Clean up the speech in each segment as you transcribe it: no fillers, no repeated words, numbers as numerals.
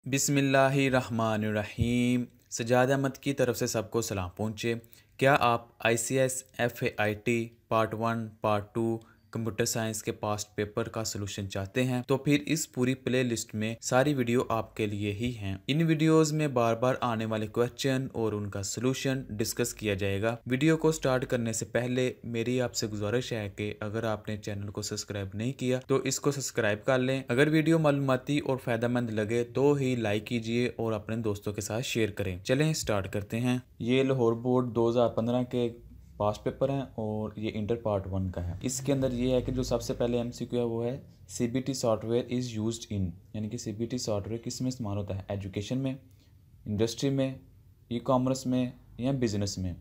बिस्मिल्लाहिर्रहमानिर्रहीम। सज्जाद अहमद की तरफ से सबको सलाम पहुँचे। क्या आप ICS FAIT part 1 part 2 computer science के पास्ट पेपर का सलूशन चाहते हैं तो फिर इस पूरी प्ले लिस्ट में सारी वीडियो आपके लिए ही हैं। इन वीडियोस में बार बार आने वाले क्वेश्चन और उनका सलूशन डिस्कस किया जाएगा। वीडियो को स्टार्ट करने से पहले मेरी आपसे गुजारिश है कि अगर आपने चैनल को सब्सक्राइब नहीं किया तो इसको सब्सक्राइब कर लें। अगर वीडियो मालूमाती और फायदेमंद लगे तो ही लाइक कीजिए और अपने दोस्तों के साथ शेयर करें। चलें स्टार्ट करते हैं। ये लाहौर बोर्ड 2015 के पास्ट पेपर हैं और ये इंटर पार्ट 1 का है। इसके अंदर ये है कि जो सबसे पहले MCQ है वो है CBT software is used in, यानी कि CBT सॉफ्टवेयर किस में इस्तेमाल होता है, एजुकेशन में, इंडस्ट्री में, ई-कॉमर्स में या बिजनेस में।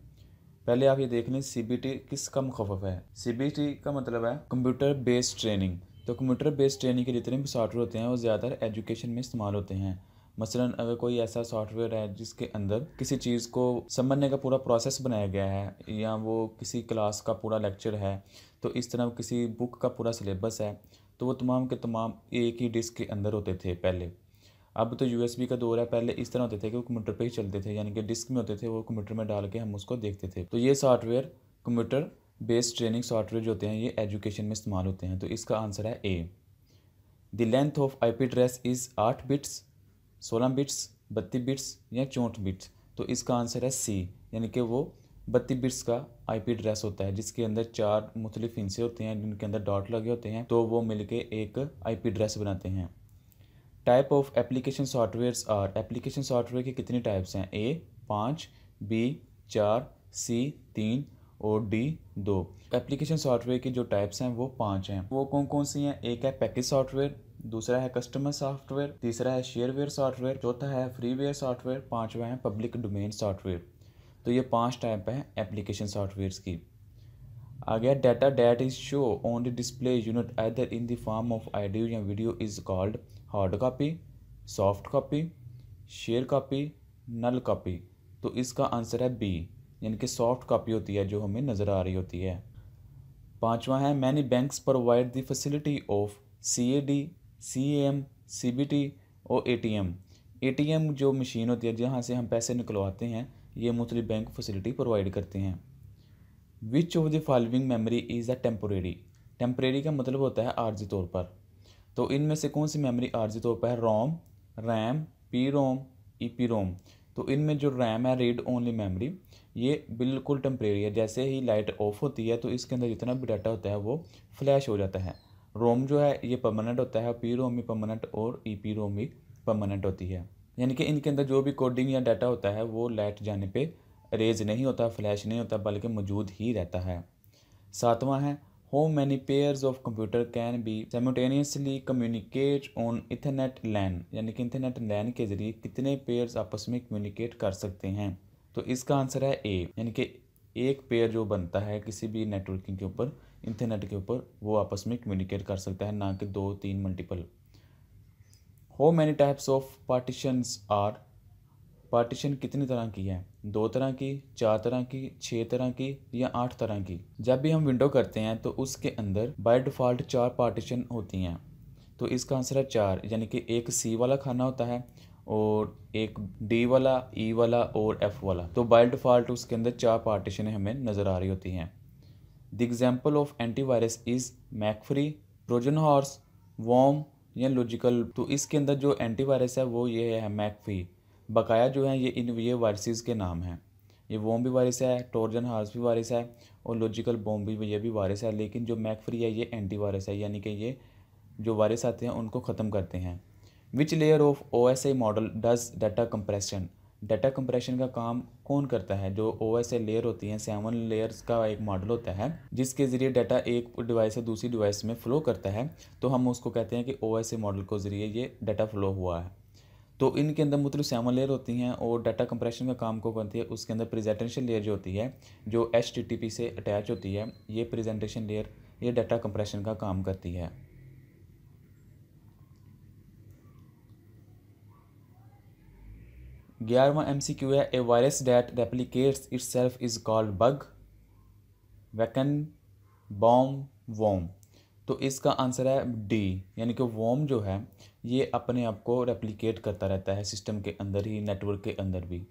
पहले आप ये देख लें CBT किसका मुखफ़फ़ है। CBT का मतलब है कंप्यूटर बेस्ड ट्रेनिंग। तो कंप्यूटर बेस्ड ट्रेनिंग के जितने भी सॉफ्टवेयर होते हैं वो ज़्यादातर एजुकेशन में इस्तेमाल होते हैं। मसलन अगर कोई ऐसा सॉफ्टवेयर है जिसके अंदर किसी चीज़ को समझने का पूरा प्रोसेस बनाया गया है या वो किसी क्लास का पूरा लेक्चर है, तो इस तरह किसी बुक का पूरा सिलेबस है, तो वो तमाम के तमाम एक ही डिस्क के अंदर होते थे पहले। अब तो USB का दौर है। पहले इस तरह होते थे कि वो कंप्यूटर पे ही चलते थे, यानी कि डिस्क में होते थे, वो कंप्यूटर में डाल के हम उसको देखते थे। तो ये software computer based training software जो होते हैं ये एजुकेशन में इस्तेमाल होते हैं। तो इसका आंसर है A। The length of IP address is 8 bits, 16 bits, 32 bits या 64 बिट्स। तो इसका आंसर है C, यानी कि वो 32 बिट्स का IP एड्रेस होता है जिसके अंदर 4 मुख्तलिफ हिस्से होते हैं जिनके अंदर डॉट लगे होते हैं, तो वो मिलके एक IP एड्रेस बनाते हैं। Type of application softwares are, application software की कितनी टाइप्स हैं, A 5, B 4, C 3 और D 2। एप्लीकेशन सॉफ्टवेयर की जो टाइप्स हैं वो 5 हैं। वो कौन कौन सी हैं, एक है पैकेज सॉफ्टवेयर, दूसरा है कस्टमर सॉफ्टवेयर, तीसरा है शेयरवेयर सॉफ्टवेयर, चौथा है फ्रीवेयर सॉफ्टवेयर, पांचवा है पब्लिक डोमेन सॉफ्टवेयर। तो ये 5 टाइप हैं एप्लीकेशन सॉफ्टवेयर्स की। आ गया data that is show on the display unit either in the form of audio या video is called hard copy, soft copy, share copy, null copy. तो इसका answer है B, यानी कि सॉफ्ट कॉपी होती है जो हमें नज़र आ रही होती है। पांचवा है many banks provide the facility of CAD, CAM, CBT और ATM। ATM जो मशीन होती है जहाँ से हम पैसे निकलवाते हैं, ये मुख्तलिफ बैंक फैसिलिटी प्रोवाइड करते हैं। Which of the following memory is a temporary, temporary का मतलब होता है आर्जी तौर पर। तो इनमें से कौन सी मेमोरी आर्जी तौर पर है, रोम, रैम, PROM, EPROM। तो इनमें जो रैम है रीड ओनली मेमोरी, ये बिल्कुल टेम्परेरी है। जैसे ही लाइट ऑफ होती है तो इसके अंदर जितना भी डाटा होता है वो फ्लैश हो जाता है। रोम जो है ये परमानेंट होता है, PROM भी परमानेंट और EPROM भी परमानेंट होती है। यानी कि इनके अंदर जो भी कोडिंग या डाटा होता है वो लाइट जाने पे रेज नहीं होता, फ्लैश नहीं होता, बल्कि मौजूद ही रहता है। सातवां है how many pairs of computer can be simultaneously communicate on Ethernet LAN, यानी कि इंटरनेट लैन के ज़रिए कितने पेयर्स आपस में कम्युनिकेट कर सकते हैं। तो इसका आंसर है A, यानी कि एक पेयर जो बनता है किसी भी नेटवर्किंग के ऊपर, इंटरनेट के ऊपर, वो आपस में कम्युनिकेट कर सकता है, ना कि 2, 3 multiple. How many types of partitions are, partition कितनी तरह की है, 2 तरह की, 4 तरह की, 6 तरह की या 8 तरह की। जब भी हम विंडो करते हैं तो उसके अंदर बाय डिफ़ॉल्ट 4 पार्टीशन होती हैं। तो इसका आंसर है 4, यानी कि एक C वाला खाना होता है और एक D वाला, E वाला और F वाला। तो बाय डिफ़ॉल्ट उसके अंदर 4 पार्टीशन हमें नज़र आ रही होती हैं। The example of antivirus is McAfee, Trojan horse, worm या लॉजिकल। तो इसके अंदर जो एंटीवायरस है वो ये है मैकफ्री। बकाया जो है ये वायरसेस के नाम हैं। ये वॉर्म भी वायरस है, ट्रोजन हॉर्स भी वायरस है और लॉजिकल बॉम्ब भी, ये भी वायरस है। लेकिन जो मैकफ्री है ये एंटीवायरस है, यानी कि ये जो वायरस आते हैं उनको ख़त्म करते हैं। Which layer of OSI model does data compression, data compression का काम कौन करता है। जो OSI लेयर होती हैं 7 लेयर्स का एक मॉडल होता है जिसके ज़रिए डाटा एक डिवाइस से दूसरी डिवाइस में फ़्लो करता है, तो हम उसको कहते हैं कि OSI मॉडल को ज़रिए ये डाटा फ़्लो हुआ है। तो इनके अंदर मुख्तलिफ 7 लेयर होती हैं और डाटा कंप्रेशन का काम को करती है। उसके अंदर प्रेजेंटेशन लेयर जो होती है जो HTTP से अटैच होती है, ये प्रेजेंटेशन लेयर ये डाटा कंप्रेशन का काम करती है। 11वां MCQ है a virus that replicates itself is called bug, vaccine, bomb, worm. तो इसका आंसर है डी, यानी कि वॉर्म जो है ये अपने आप को रेप्लिकेट करता रहता है सिस्टम के अंदर ही, नेटवर्क के अंदर भी।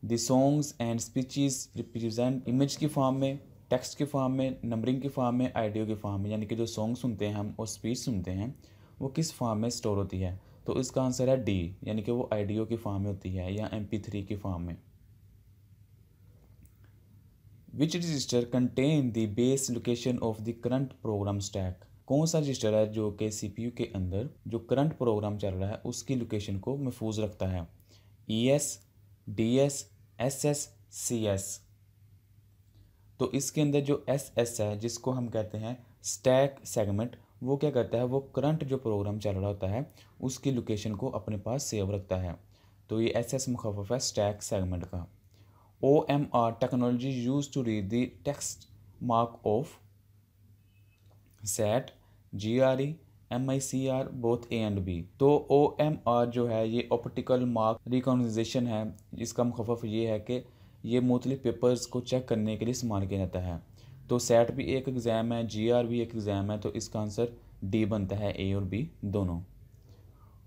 The songs and speeches represent image की फॉर्म में, टेक्स्ट की फॉर्म में, नंबरिंग की फॉर्म में, ऑडियो की फॉर्म में, यानी कि जो सॉन्ग सुनते हैं हम और स्पीच सुनते हैं वो किस फॉर्म में स्टोर होती है। तो इसका आंसर है डी, यानी कि वो ऑडियो की फॉर्म में होती है या MP3 की फॉर्म में। Which register contain the base location of the current program stack. कौन सा रजिस्टर है जो कि CPU के अंदर जो करंट प्रोग्राम चल रहा है उसकी लोकेशन को महफूज रखता है। ES, DS, SS, CS। तो इसके अंदर जो SS है जिसको हम कहते हैं स्टैक सेगमेंट, वो क्या करता है, वो करंट जो प्रोग्राम चल रहा होता है उसकी लोकेशन को अपने पास सेव रखता है। तो ये SS मुखफ़फ़ है स्टैक सेगमेंट का। OMR technology use to read the text mark of set, GRE, MICR both A and B। तो OMR जो है ये ऑप्टिकल मार्क रिकॉग्निशन है, इसका मुखफ़फ़ ये है कि ये मुख्तलिफ पेपर्स को चेक करने के लिए इस्तेमाल किया जाता है। तो सेट भी एक एग्ज़ाम है, GR भी एक एग्ज़ाम है, तो इसका आंसर D बनता है, A और B दोनों।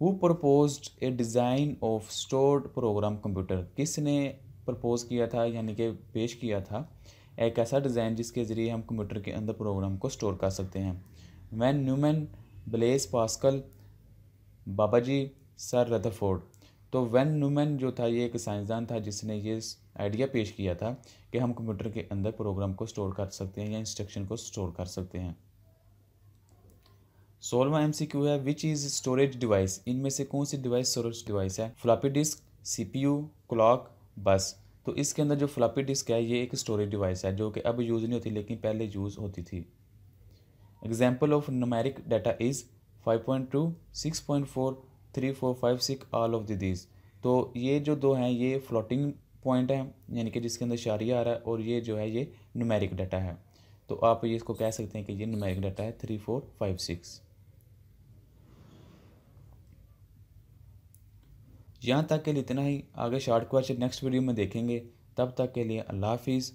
Who proposed A design of stored program computer. किसने प्रपोज़ किया था, यानी कि पेश किया था एक ऐसा डिज़ाइन जिसके ज़रिए हम कंप्यूटर के अंदर प्रोग्राम को स्टोर कर सकते हैं। वैन न्यूमैन, ब्लेस पास्कल, बाबाजी, सर रदरफोर्ड। तो वैन न्यूमैन जो था ये एक साइंसदान था जिसने ये आइडिया पेश किया था कि हम कंप्यूटर के अंदर प्रोग्राम को स्टोर कर सकते हैं या इंस्ट्रक्शन को स्टोर कर सकते हैं। 16वां MCQ है विच इज़ स्टोरेज डिवाइस। इनमें से कौन सी डिवाइस स्टोरेज डिवाइस है। फ्लॉपी डिस्क, CPU, क्लॉक, बस। तो इसके अंदर जो फ्लॉपी डिस्क है ये एक स्टोरेज डिवाइस है जो कि अब यूज़ नहीं होती लेकिन पहले यूज़ होती थी। Example of numeric data is 5.2, 6.4, 3, 4, 5, 6 all of these. तो ये जो दो हैं ये फ्लोटिंग पॉइंट हैं, यानी कि जिसके अंदर इशारिया आ रहा है, और ये जो है ये न्यूमेरिक डाटा है। तो आप ये इसको कह सकते हैं कि ये न्यूमेरिक डाटा है 3, 4, 5, 6। यहाँ तक के लिए इतना ही। आगे शॉर्ट क्वेश्चन नेक्स्ट वीडियो में देखेंगे। तब तक के लिए अल्लाह हाफिज़।